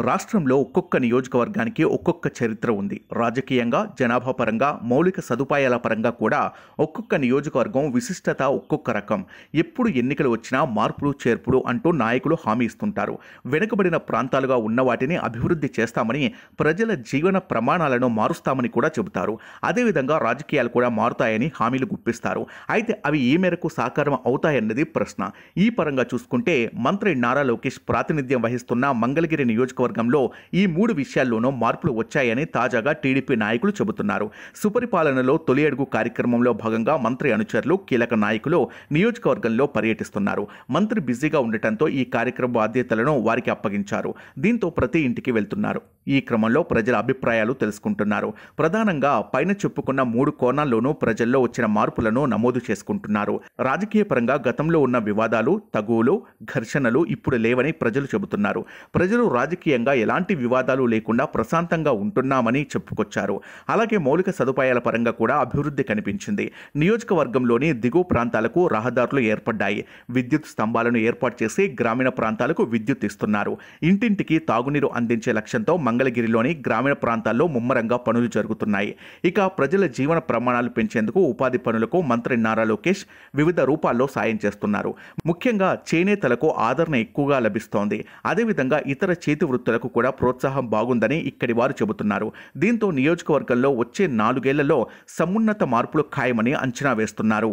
రాష్ట్రంలో ఒక్కొక్క నియోజకవర్గానికి ఒక్కొక్క చరిత్ర ఉంది. రాజకీయంగా, జనాభా పరంగా, మౌలిక సదుపాయాల పరంగా కూడా ఒక్కొక్క నియోజకవర్గం విశిష్టత ఒక్కొక్క రకం. ఎప్పుడు ఎన్నికలు వచ్చినా మార్పులు, చేర్పులు అంటూ నాయకులు హామీ ఇస్తుంటారు. వెనుకబడిన ప్రాంతాలుగా ఉన్న వాటిని అభివృద్ధి చేస్తామని, ప్రజల జీవన ప్రమాణాలను మారుస్తామని కూడా చెబుతారు. అదేవిధంగా రాజకీయాలు కూడా మారుతాయని హామీలు గుప్పిస్తారు. అయితే అవి ఏ మేరకు సాకారం అవుతాయన్నది ప్రశ్న. ఈ పరంగా చూసుకుంటే మంత్రి నారా లోకేష్ ప్రాతినిధ్యం వహిస్తున్న మంగళగిరి నియోజకవర్గంలో ఈ 3 విషయాల్లోనూ మార్పులు వచ్చాయని తాజాగా టీడీపీ నాయకులు చెబుతున్నారు. సుపరిపాలనలో తొలి అడుగు కార్యక్రమంలో భాగంగా మంత్రి అనుచరులు, కీలక నాయకులు నియోజకవర్గంలో పర్యటిస్తున్నారు. మంత్రి బిజీగా ఉండటంతో ఈ కార్యక్రమ బాధ్యతలను వారికి అప్పగించారు. దీంతో ప్రతి ఇంటికి వెళ్తున్నారు. ఈ క్రమంలో ప్రజల అభిప్రాయాలు తెలుసుకుంటున్నారు. ప్రధానంగా పైన చెప్పుకున్న 3 కోణాల్లోనూ ప్రజల్లో వచ్చిన మార్పులను నమోదు చేసుకుంటున్నారు. రాజకీయ పరంగా గతంలో ఉన్న వివాదాలు, తగువులు, ఘర్షణలు ఇప్పుడు లేవని ప్రజలు చెబుతున్నారు. ప్రజలు రాజకీయంగా ఎలాంటి వివాదాలు లేకుండా ప్రశాంతంగా ఉంటున్నామని చెప్పుకొచ్చారు. అలాగే మౌలిక సదుపాయాల పరంగా కూడా అభివృద్ధి కనిపించింది. నియోజకవర్గంలోని దిగువ ప్రాంతాలకు రహదారులు ఏర్పడ్డాయి. విద్యుత్ స్తంభాలను ఏర్పాటు చేసి గ్రామీణ ప్రాంతాలకు విద్యుత్ ఇస్తున్నారు. ఇంటింటికి తాగునీరు అందించే లక్ష్యంతో మంగళగిరిలోని గ్రామీణ ప్రాంతాల్లో ముమ్మరంగా పనులు జరుగుతున్నాయి. ఇక ప్రజల జీవన ప్రమాణాలు పెంచేందుకు ఉపాధి పనులకు మంత్రి నారా లోకేష్ వివిధ రూపాల్లో సాయం చేస్తున్నారు. ముఖ్యంగా చేనేతలకు ఆదరణ ఎక్కువగా లభిస్తోంది. అదేవిధంగా ఇతర చేతి వృత్తులకు కూడా ప్రోత్సాహం బాగుందని ఇక్కడి వారు చెబుతున్నారు. దీంతో నియోజకవర్గంలో వచ్చే 4 ఏళ్లలో సమున్నత మార్పులు ఖాయమని అంచనా వేస్తున్నారు.